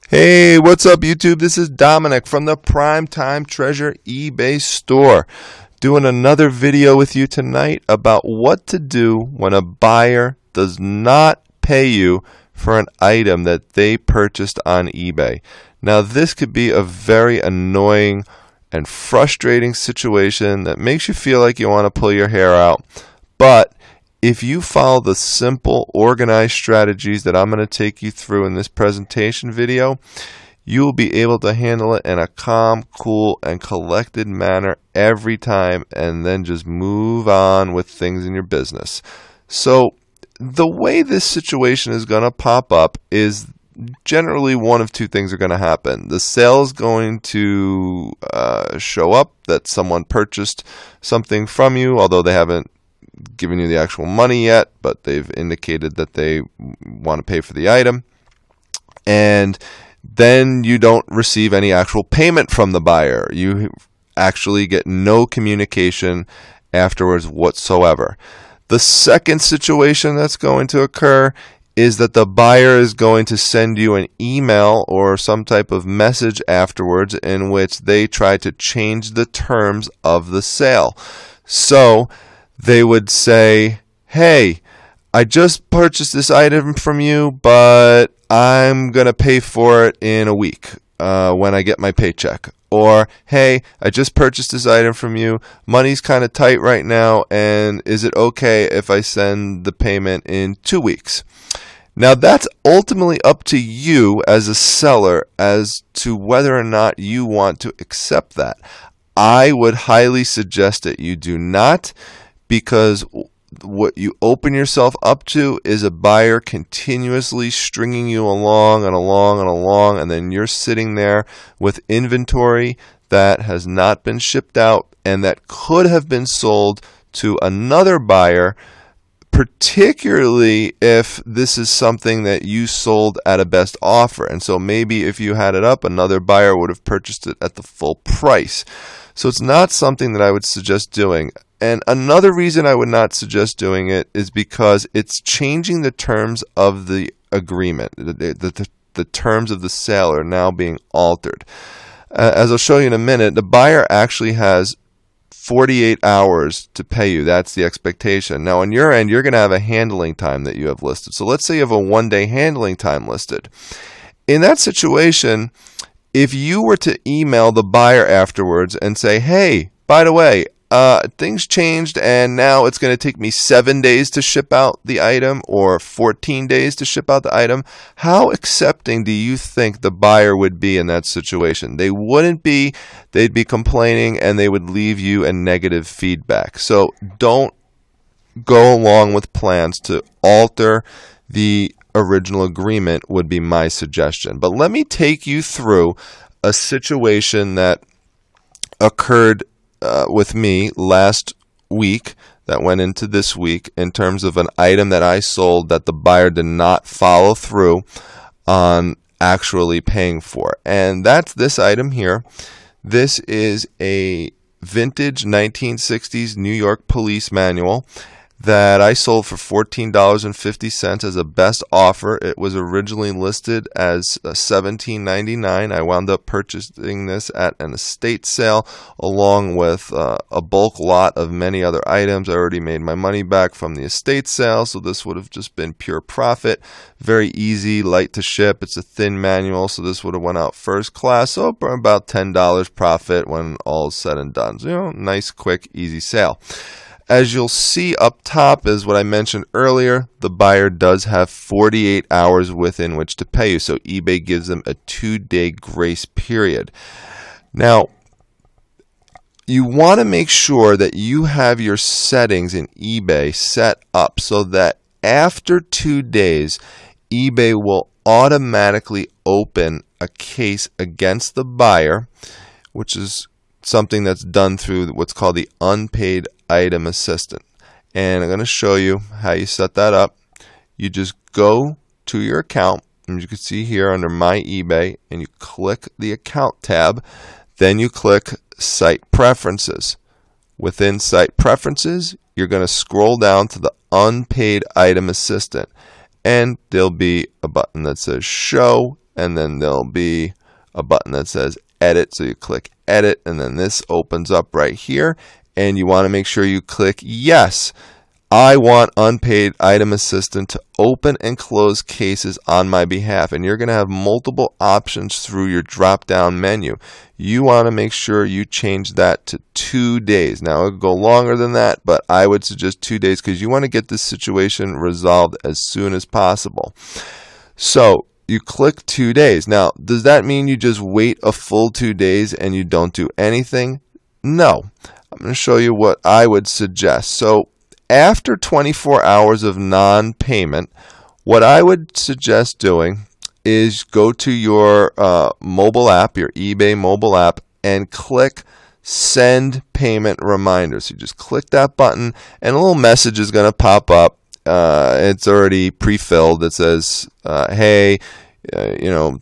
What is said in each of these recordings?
Hey, what's up, YouTube? This is Dominic from the Primetime Treasure eBay store, doing another video with you tonight about what to do when a buyer does not pay you for an item that they purchased on eBay. Now, this could be a very annoying and frustrating situation that makes you feel like you want to pull your hair out, but if you follow the simple, organized strategies that I'm going to take you through in this presentation video, you will be able to handle it in a calm, cool, and collected manner every time, and then just move on with things in your business. So the way this situation is going to pop up is generally one of two things are going to happen. The sale is going to show up that someone purchased something from you, although they haven't given you the actual money yet, but they've indicated that they want to pay for the item. And then you don't receive any actual payment from the buyer. You actually get no communication afterwards whatsoever. The second situation that's going to occur is that the buyer is going to send you an email or some type of message afterwards in which they try to change the terms of the sale. So they would say, hey, I just purchased this item from you, but I'm going to pay for it in a week when I get my paycheck. Or, hey, I just purchased this item from you. Money's kind of tight right now, and is it okay if I send the payment in 2 weeks? Now, that's ultimately up to you as a seller as to whether or not you want to accept that. I would highly suggest that you do not, because what you open yourself up to is a buyer continuously stringing you along and along and along, and then you're sitting there with inventory that has not been shipped out and that could have been sold to another buyer, particularly if this is something that you sold at a best offer. And so maybe if you had it up, another buyer would have purchased it at the full price. So it's not something that I would suggest doing. And another reason I would not suggest doing it is because it's changing the terms of the agreement. The terms of the sale are now being altered. As I'll show you in a minute, the buyer actually has 48 hours to pay you. That's the expectation. Now, on your end, you're going to have a handling time that you have listed. So let's say you have a 1-day handling time listed. In that situation, if you were to email the buyer afterwards and say, hey, by the way, things changed and now it's going to take me 7 days to ship out the item or 14 days to ship out the item, how accepting do you think the buyer would be in that situation? They wouldn't be. They'd be complaining and they would leave you a negative feedback. So don't go along with plans to alter the original agreement would be my suggestion. But let me take you through a situation that occurred with me last week that went into this week in terms of an item that I sold that the buyer did not follow through on actually paying for. And that's this item here. This is a vintage 1960s New York police manual that I sold for $14.50 as a best offer. It was originally listed as $17.99. I wound up purchasing this at an estate sale along with a bulk lot of many other items. I already made my money back from the estate sale, so this would have just been pure profit. Very easy, light to ship. It's a thin manual, so this would have went out first class, so about $10 profit when all is said and done. So, nice, quick, easy sale. As you'll see up top is what I mentioned earlier, the buyer does have 48 hours within which to pay you. So eBay gives them a 2-day grace period. Now, you want to make sure that you have your settings in eBay set up so that after 2 days, eBay will automatically open a case against the buyer, which is something that's done through what's called the Unpaid Item Assistant. And I'm going to show you how you set that up. You just go to your account, and you can see here under My eBay, and you click the Account tab. Then you click Site Preferences. Within Site Preferences, you're going to scroll down to the Unpaid Item Assistant. And there'll be a button that says Show and then there'll be a button that says edit. So you click edit, and then this opens up right here, and you want to make sure you click yes. I want Unpaid Item Assistant to open and close cases on my behalf. And you're going to have multiple options through your drop-down menu. You want to make sure you change that to 2 days. Now, it'll go longer than that, but I would suggest 2 days because you want to get this situation resolved as soon as possible. So you click 2 days. Now, does that mean you just wait a full 2 days and you don't do anything? No. I'm going to show you what I would suggest. So after 24 hours of non-payment, what I would suggest doing is go to your mobile app, your eBay mobile app, and click Send Payment Reminders. So you just click that button, and a little message is going to pop up. It's already pre-filled. It says, hey,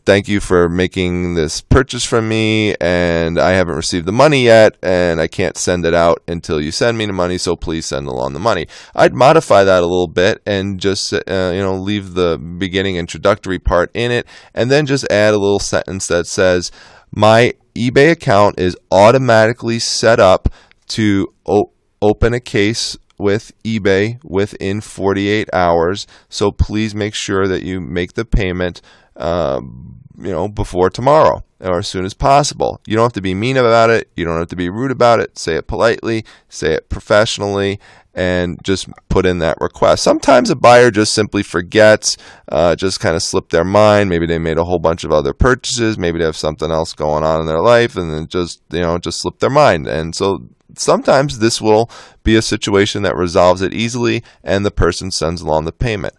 thank you for making this purchase from me, and I haven't received the money yet, and I can't send it out until you send me the money, so please send along the money. I'd modify that a little bit and just leave the beginning introductory part in it, and then just add a little sentence that says, my eBay account is automatically set up to open a case with eBay within 48 hours, so please make sure that you make the payment before tomorrow or as soon as possible. You don't have to be mean about it. You don't have to be rude about it. Say it politely, say it professionally, and just put in that request. Sometimes a buyer just simply forgets, just kind of slipped their mind. Maybe they made a whole bunch of other purchases. Maybe they have something else going on in their life, and then just slipped their mind. And so sometimes this will be a situation that resolves it easily, and the person sends along the payment.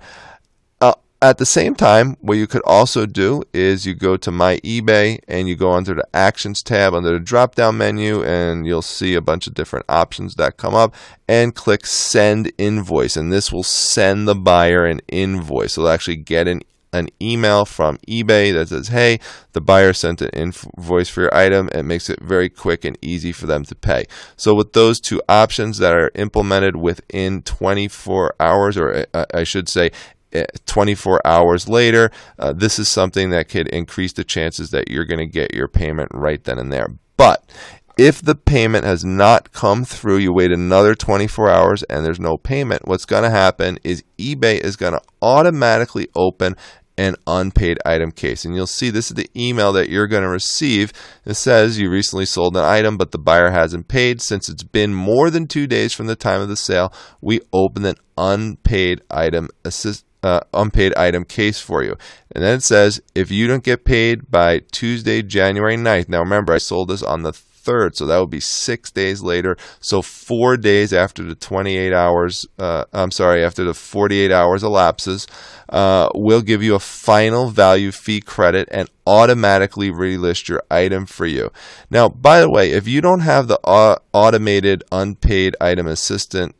At the same time, what you could also do is you go to My eBay and you go under the Actions tab under the drop-down menu, and you'll see a bunch of different options that come up, and click Send Invoice, and this will send the buyer an invoice. So they'll actually get an email from eBay that says, hey, the buyer sent an invoice for your item. It makes it very quick and easy for them to pay. So with those two options that are implemented within 24 hours, or I should say 24 hours later, this is something that could increase the chances that you're going to get your payment right then and there. But if the payment has not come through, you wait another 24 hours and there's no payment, what's going to happen is eBay is going to automatically open an unpaid item case. And you'll see this is the email that you're going to receive. It says you recently sold an item, but the buyer hasn't paid. Since it's been more than 2 days from the time of the sale, we open an unpaid item case for you. And then it says, if you don't get paid by Tuesday, January 9th. Now remember, I sold this on the 3rd, so that would be 6 days later. So 4 days after the 28 hours, after the 48 hours elapses, we'll give you a final value fee credit and automatically relist your item for you. Now, by the way, if you don't have the automated unpaid item assistant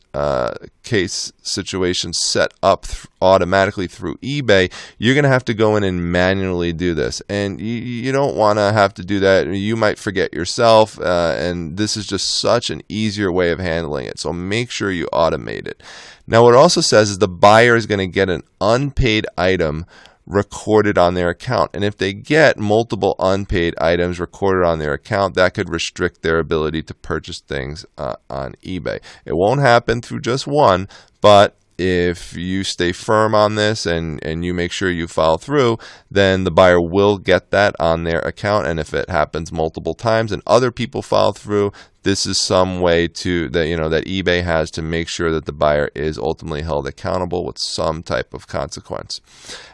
case situation set up automatically through eBay, you're going to have to go in and manually do this. And you don't want to have to do that. You might forget yourself, and this is just such an easier way of handling it. So make sure you automate it. Now, what it also says is the buyer is going to get an unpaid item recorded on their account. And if they get multiple unpaid items recorded on their account, that could restrict their ability to purchase things on eBay. It won't happen through just one, but if you stay firm on this and you make sure you follow through, then the buyer will get that on their account. And if it happens multiple times and other people follow through, this is some way that eBay has to make sure that the buyer is ultimately held accountable with some type of consequence.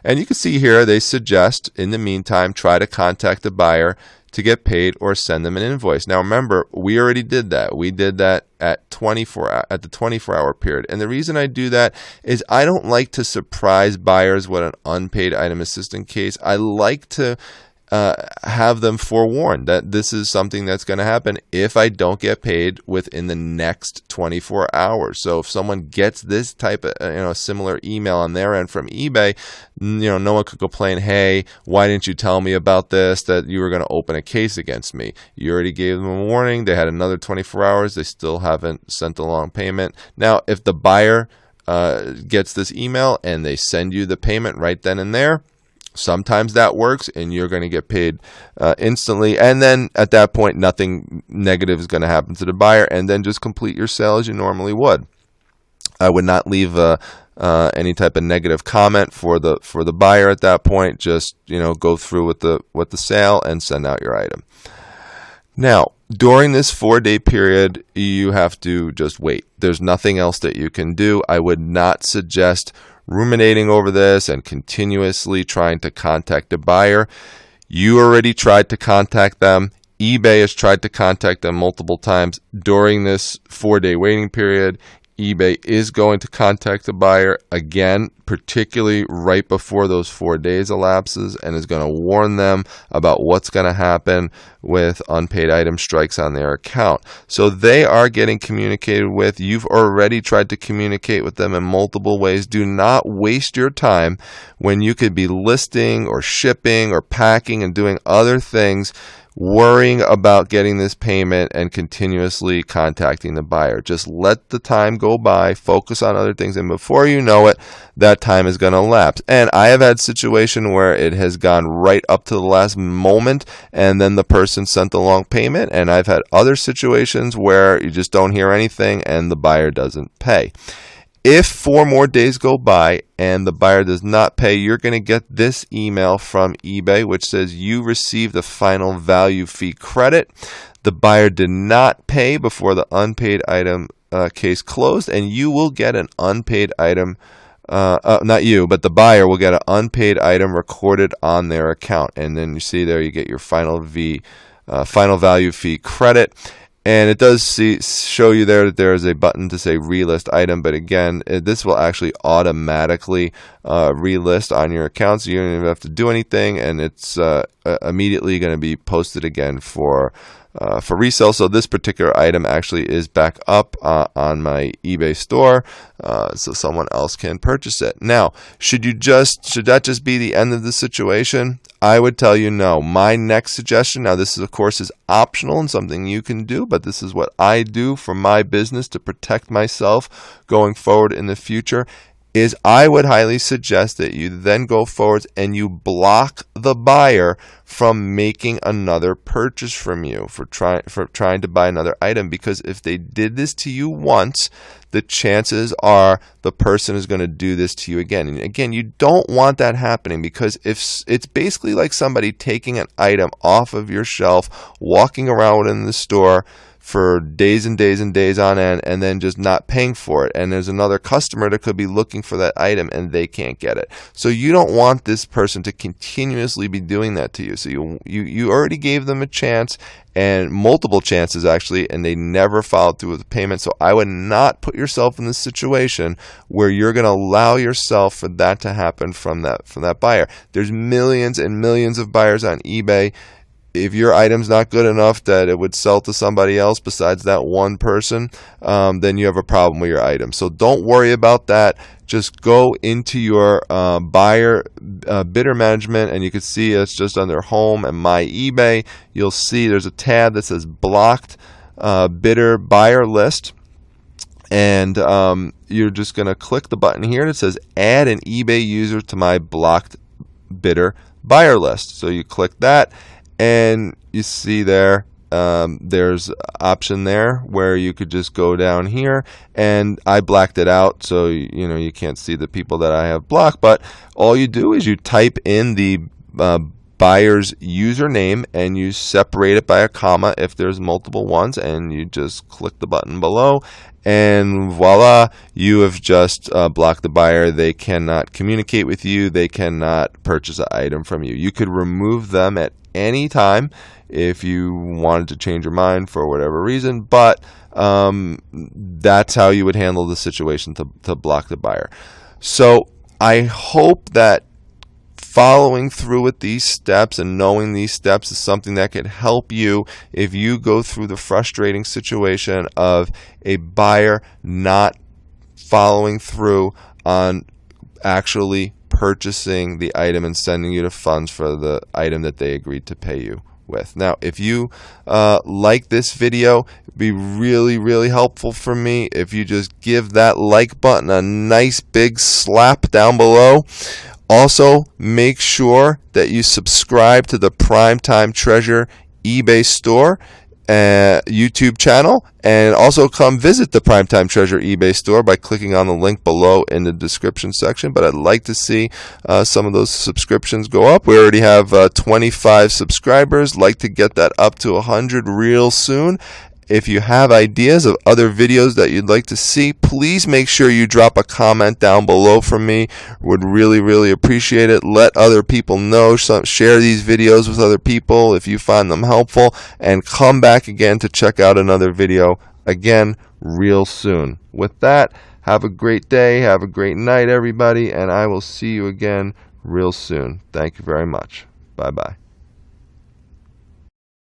And you can see here they suggest, in the meantime, try to contact the buyer to get paid or send them an invoice. Now remember, we already did that. We did that at the 24-hour period. And the reason I do that is I don't like to surprise buyers with an unpaid item assistant case. I like to have them forewarned that this is something that's going to happen if I don't get paid within the next 24 hours. So if someone gets this type of similar email on their end from eBay, no one could complain, hey, why didn't you tell me about this, that you were going to open a case against me? You already gave them a warning. They had another 24 hours. They still haven't sent along payment. Now, if the buyer gets this email and they send you the payment right then and there, Sometimes that works and you're going to get paid instantly, and then at that point nothing negative is going to happen to the buyer, and then just complete your sale as you normally would. I would not leave any type of negative comment for the buyer at that point. Just go through with the sale and send out your item. Now, during this 4-day period, you have to just wait. There's nothing else that you can do. I would not suggest ruminating over this and continuously trying to contact a buyer. You already tried to contact them. eBay has tried to contact them multiple times during this 4-day waiting period. eBay is going to contact the buyer again, particularly right before those 4 days elapses, and is going to warn them about what's going to happen with unpaid item strikes on their account. So they are getting communicated with. You've already tried to communicate with them in multiple ways. Do not waste your time when you could be listing or shipping or packing and doing other things, worrying about getting this payment and continuously contacting the buyer. Just let the time go by, focus on other things, and before you know it, that time is going to lapse. And I have had situation where it has gone right up to the last moment and then the person sent the long payment, and I've had other situations where you just don't hear anything and the buyer doesn't pay. If 4 more days go by and the buyer does not pay, you're going to get this email from eBay which says you received a final value fee credit. The buyer did not pay before the unpaid item case closed, and you will get an unpaid item, not you, but the buyer will get an unpaid item recorded on their account. And then you see there you get your final value fee credit. And it does show you there that there is a button to say relist item, but again, this will actually automatically relist on your account, so you don't even have to do anything, and it's immediately going to be posted again for resale. So this particular item actually is back up on my eBay store, so someone else can purchase it. Now, should that just be the end of the situation? I would tell you no. My next suggestion, now this is of course is optional and something you can do, but this is what I do for my business to protect myself going forward in the future, is I would highly suggest that you then go forward and you block the buyer from making another purchase from you, for trying to buy another item, because if they did this to you once, the chances are the person is going to do this to you again. And again, you don't want that happening, because if it's basically like somebody taking an item off of your shelf, walking around in the store for days and days and days on end, and then just not paying for it. And there's another customer that could be looking for that item and they can't get it. So you don't want this person to continuously be doing that to you. So you already gave them a chance, and multiple chances actually, and they never followed through with the payment. So I would not put yourself in this situation where you're going to allow yourself for that to happen from that buyer. There's millions and millions of buyers on eBay. If your item's not good enough that it would sell to somebody else besides that one person, then you have a problem with your item. So don't worry about that. Just go into your buyer bidder management, and you can see it's just under home and my eBay. You'll see there's a tab that says blocked bidder buyer list. And you're just going to click the button here that says add an eBay user to my blocked bidder buyer list. So you click that, and you see there, there's an option there where you could just go down here, and I blacked it out so you can't see the people that I have blocked. But all you do is you type in the buyer's username and you separate it by a comma if there's multiple ones, and you just click the button below, and voila, you have just blocked the buyer. They cannot communicate with you. They cannot purchase an item from you. You could remove them at any time if you wanted to change your mind for whatever reason, but that's how you would handle the situation to block the buyer. So I hope that following through with these steps and knowing these steps is something that could help you if you go through the frustrating situation of a buyer not following through on actually purchasing the item and sending you the funds for the item that they agreed to pay you with. Now, if you like this video, it'd be really, really helpful for me if you just give that like button a nice big slap down below. Also, make sure that you subscribe to the Primetime Treasure eBay store YouTube channel, and also come visit the Primetime Treasure eBay store by clicking on the link below in the description section. But I'd like to see some of those subscriptions go up. We already have 25 subscribers. Like to get that up to 100 real soon. If you have ideas of other videos that you'd like to see, please make sure you drop a comment down below from me. Would really appreciate it. Let other people know. Share these videos with other people if you find them helpful. And come back again to check out another video again real soon. With that, have a great day. Have a great night, everybody. And I will see you again real soon. Thank you very much. Bye-bye.